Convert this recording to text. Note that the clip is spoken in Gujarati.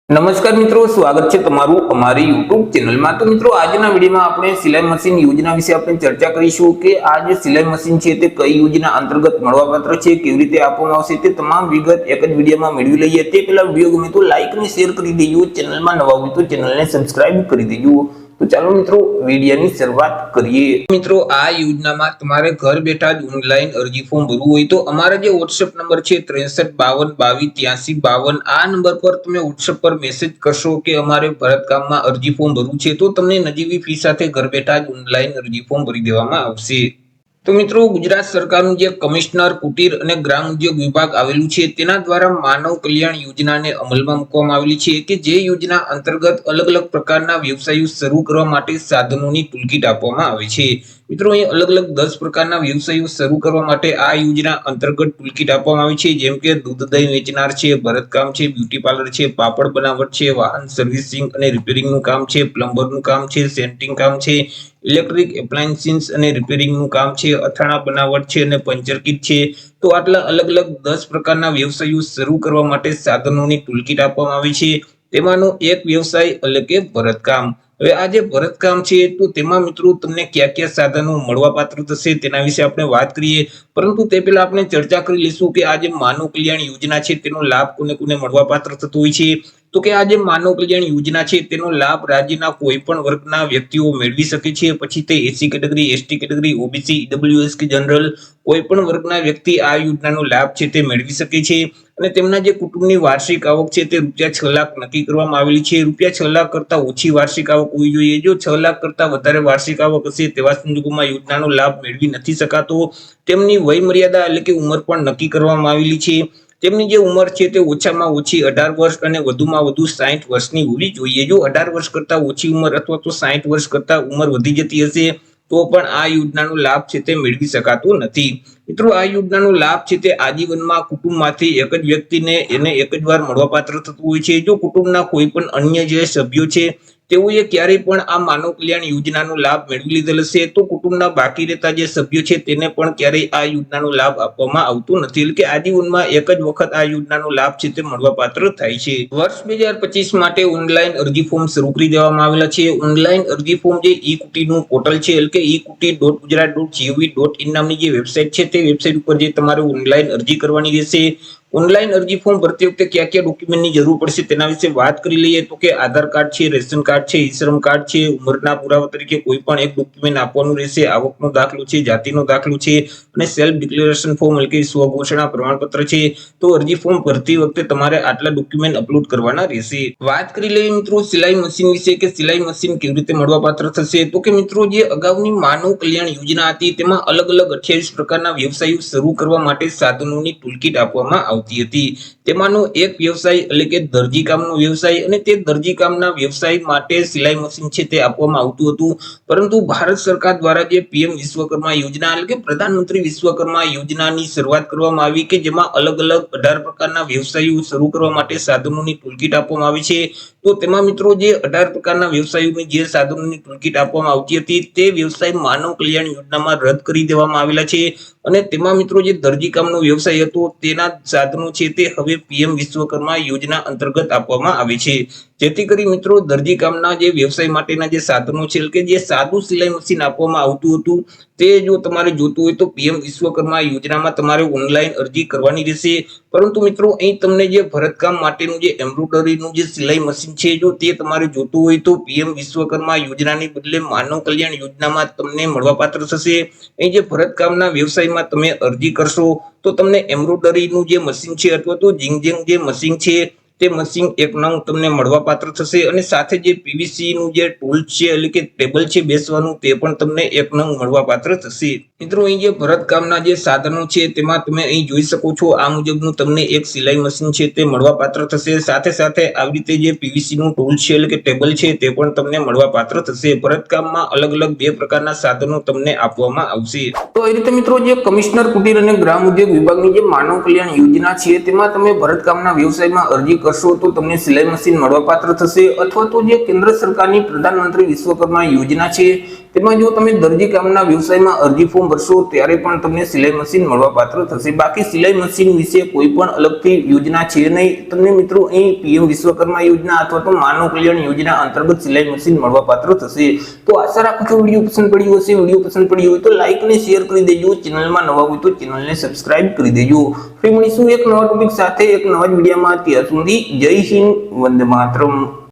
નમસ્કાર મિત્રો, સ્વાગત છે તમારું અમારી YouTube ચેનલમાં। તો મિત્રો, આજના વિડીયોમાં આપણે સિલાઈ મશીન યોજના વિશે આપણે ચર્ચા કરીશું કે આ જે સિલાઈ મશીન છે તે કઈ યોજના અંતર્ગત મળવાપાત્ર છે, કેવી રીતે આપવામાં આવશે તે તમામ વિગત એક જ વિડીયોમાં મેળવી લઈએ। તે પહેલા વિડીયો ગમે તો લાઈક અને શેર કરી દેજો, ચેનલમાં નવા હોય તો ચેનલને સબસ્ક્રાઇબ કરી દેજો। તો ચાલો મિત્રો, વિડીયોની શરૂઆત કરીએ। મિત્રો, આ યોજનામાં તમારે ઘર બેઠા જ ઓનલાઈન અરજી ફોર્મ ભરવું હોય તો અમારા જે WhatsApp નંબર છે 6352228352 આ નંબર પર તમે WhatsApp પર મેસેજ કરશો કે અમારે ભરતકામમાં અરજી ફોર્મ ભરવું છે તો તમને નજીવી ફી સાથે ઘર બેઠા જ ઓનલાઈન અરજી ફોર્મ ભરી દેવામાં આવશે। તો મિત્રો, ગુજરાત સરકારનું જે કમિશનર કુટીર અને ગ્રામ ઉદ્યોગ વિભાગ આવેલું છે તેના દ્વારા માનવ કલ્યાણ યોજનાને અમલમાં મૂકવામાં આવેલી છે કે જે યોજના અંતર્ગત અલગ અલગ પ્રકારના વ્યવસાયો શરૂ કરવા માટે સાધનોની ટૂલકીટ આપવામાં આવે છે। મિત્રો, અહીં અલગ અલગ 10 પ્રકારના વ્યવસાયો શરૂ કરવા માટે આ યોજના અંતર્ગત ટૂલકીટ આપવામાં આવી છે, જેમ કે દૂધ દહીં વેચનાર છે, ભરતકામ છે, બ્યુટી પાર્લર છે, પાપડ બનાવટ છે, વાહન સર્વિસિંગ અને રિપેરિંગનું કામ છે, પ્લમ્બરનું કામ છે, સેન્ટિંગ કામ છે, ઇલેક્ટ્રિક એપ્લાયન્સીસ અને રિપેરિંગનું કામ છે, અથાણા બનાવટ છે અને પંચર કીટ છે। તો આટલા અલગ અલગ 10 પ્રકારના વ્યવસાયો શરૂ કરવા માટે સાધનોની ટૂલકીટ આપવામાં આવી છે। તેમાંનો એક વ્યવસાય એટલે કે ભરતકામ। હવે આ જે ભરતકામ છે તો તેમાં મિત્રો તમને કયા કયા સાધનો મળવાપાત્ર થશે તેના વિશે આપણે વાત કરીએ, પરંતુ તે પહેલા આપણે ચર્ચા કરી લઈશું કે આ જે માનવ કલ્યાણ યોજના છે તેનો લાભ કોને કોને મળવાપાત્ર થતો હોય છે। તો કે આ જે માનવ કલ્યાણ યોજના છે તેનો લાભ રાજ્યના કોઈ પણ વર્ગના વ્યક્તિઓ મેળવી શકે છે, પછી તે SC category, ST category, OBC, EWS કે જનરલ કોઈ પણ વર્ગના વ્યક્તિ આ યોજનાનો લાભ છે તે મેળવી શકે છે। અને તેમના જે કુટુંબની વાર્ષિક આવક છે તે ₹6 લાખ નક્કી કરવામાં આવેલી છે। ₹6 લાખ કરતા ઓછી વાર્ષિક આવક હોવી જોઈએ। જો 6 લાખ કરતા વધારે વાર્ષિક આવક હશે તેવા સંજોગોમાં યોજનાનો લાભ મેળવી નથી શકાતો। તેમની વય મર્યાદા એટલે કે ઉંમર પણ નક્કી કરવામાં આવેલી છે। તેમની જે ઉંમર છે તે ઓછામાં ઓછી 18 વર્ષ અને વધુમાં વધુ 60 વર્ષની હોવી જોઈએ। જો 18 વર્ષ કરતા ઓછી ઉંમર અથવા તો 60 વર્ષ કરતા ઉંમર વધી જતી હશે તો પણ આ યોજનાનો લાભ છે તે મેળવી શકાતો નથી। મિત્રો, આ યોજનાનો લાભ છે તે આજીવનમાં કુટુંબમાંથી એક જ વ્યક્તિને એક જ વાર મળવાપાત્ર થતું હોય છે। જો કુટુંબના કોઈ પણ અન્ય જે સભ્યો છે તેઓએ ક્યારેય પણ આ માનવ કલ્યાણ યોજનાનો લાભ મેળવી લીધેલ હશે તો કુટુંબના બાકી રહેતા જે સભ્યો છે તેને પણ ક્યારેય આ યોજનાનો લાભ આપવામાં આવતો નથી, એટલે કે આજીવનમાં એક જ વખત આ યોજનાનો લાભ છે તે મળવાપાત્ર થાય છે। વર્ષ 2025 માટે ઓનલાઈન અરજી ફોર્મ શરૂ કરી દેવામાં આવેલા છે। ઓનલાઈન અરજી ફોર્મ જે ઈ કુટીનું પોર્ટલ છે એટલે કે ekuti.gujarat.in નામની જે વેબસાઇટ છે તે વેબસાઇટ ઉપર જે તમારે ઓનલાઈન અરજી કરવાની રહેશે। ઓનલાઈન અરજી ફોર્મ ભરતી વખતે કયા કયા ડોક્યુમેન્ટની જરૂર પડશે તેના વિશે વાત કરી લઈએ તો કે આધાર કાર્ડ છે, રેશન કાર્ડ છે, ઈ શ્રમ કાર્ડ છે, ઉંમરના પુરાવા તરીકે કોઈ પણ એક ડોક્યુમેન્ટ આપવાનું રહેશે, આવકનો દાખલો છે, જાતિનો દાખલો છે અને સેલ્ફ ડિક્લેરેશન ફોર્મ એટલે કે સ્વઘોષણા પ્રમાણપત્ર છે। તો અરજી ફોર્મ ભરતી વખતે તમારે આટલા ડોક્યુમેન્ટ અપલોડ કરવાના રહેશે। વાત કરી લઈએ મિત્રો સિલાઈ મશીન વિશે કે સિલાઈ મશીન કેવી રીતે મળવાપાત્ર થશે। તો કે મિત્રો, જે અગાઉની માનવ કલ્યાણ યોજના હતી તેમાં અલગ અલગ 28 પ્રકારના વ્યવસાયો શરૂ કરવા માટે સાધનોની ટૂલકીટ આપવામાં આવતી હતી। તેમાંનો એક વ્યવસાય એટલે કે દરજીકામનો વ્યવસાય, અને તે દરજીકામના વ્યવસાય માટે સિલાઈ મશીન છે તે આપવામાં આવતું હતું। પરંતુ ભારત સરકાર દ્વારા જે પીએમ વિશ્વકર્મા યોજના એટલે કે પ્રધાનમંત્રી વિશ્વકર્મા યોજનાની શરૂઆત કરવામાં આવી કે જેમાં અલગ અલગ 18 પ્રકારના વ્યવસાયો શરૂ કરવા માટે સાધનોની ટૂલકીટ આપવામાં આવી છે। તો તેમાં મિત્રો જે 18 પ્રકારના વ્યવસાયોની જે સાધનોની ટૂલકીટ આપવામાં આવતી હતી તે વ્યવસાય માનવ કલ્યાણ યોજનામાં રદ કરી દેવામાં આવેલા છે। અને તેમાં મિત્રો જે દરજીકામનો વ્યવસાય હતો તેના સાધનો છે તે હવે પીએમ વિશ્વકર્મા યોજના અંતર્ગત આપવામાં આવે છે, જેથી કરી મિત્રો દરજીકામના જે વ્યવસાય માટેના જે સાધનો છે એટલે કે જે સાદું સિલાઈ મશીન આપવામાં આવતું હતું તે જો તમારે જોતું હોય તો પીએમ વિશ્વકર્મા યોજનામાં તમારે ઓનલાઈન અરજી કરવાની રહેશે। પરંતુ મિત્રો, અહીં તમને જે ભરતકામ માટેનું જે એમ્બ્રોઇડરીનું જે સિલાઈ મશીન છે જો તે તમારે જોતું હોય તો પીએમ વિશ્વકર્મા યોજનાની બદલે માનવ કલ્યાણ યોજનામાં તમને મળવાપાત્ર થશે। અહીં જે ભરતકામના વ્યવસાયમાં તમે અરજી કરશો તો તમને એમ્બ્રોઇડરીનું જે મશીન છે અથવા તો જિંગજેંગ જે મશીન છે તે મશીન એક નંગ તમને મળવાપાત્ર થશે, અને સાથે જે પીવીસી નું જે ટૂલ છે એટલે કે ટેબલ છે બેસવાનું તે પણ તમને એક નંગ મળવાપાત્ર થશે। મિત્રો, અહીં જે ભરતકામના જે સાધનો છે તેમાં તમે અહીં જોઈ શકો છો આ મુજબનું તમને એક સિલાઈ મશીન છે તે મળવાપાત્ર થશે। સાથે સાથે આવી રીતે જે પીવીસી નું ટૂલ છે એટલે કે ટેબલ છે તે પણ તમને મળવાપાત્ર થશે। ભરતકામમાં અલગ અલગ 2 પ્રકારના સાધનો તમને આપવામાં આવશે। તો એ રીતે મિત્રો, જે કમિશનર કુટીર અને ગ્રામ ઉદ્યોગ વિભાગની જે માનવ કલ્યાણ યોજના છે તેમાં તમે ભરતકામના વ્યવસાયમાં અરજી કરશો તો તમને સિલાઈ મશીન મળવાપાત્ર થશે, અથવા તો જે કેન્દ્ર સરકારની પ્રધાનમંત્રી વિશ્વકર્મા યોજના છે તેમાં જો તમે દરજી કામના વ્યવસાયમાં અરજી ફોર્મ ભરશો ત્યારે પણ તમને સિલાઈ મશીન મળવાપાત્ર થશે. બાકી સિલાઈ મશીન વિશે કોઈ પણ અલગથી યોજના છે નહીં. તમને મિત્રો અહીં પીએમ વિશ્વકર્મા યોજના અથવા તો માનવ કલ્યાણ યોજના અંતર્ગત સિલાઈ મશીન મળવાપાત્ર થશે. તો આશા રાખું છું વિડીયો પસંદ પડ્યો હશે. વિડીયો પસંદ પડ્યો હોય તો લાઈક અને શેર કરી દેજો. ચેનલમાં નવા હોય તો ચેનલને સબસ્ક્રાઇબ કરી દેજો. ફરી મળીશું એક નવા ટોપિક સાથે એક નવા જ વિડીયોમાં. ત્યાં સુધી જય હિન્દ, વંદે માતરમ.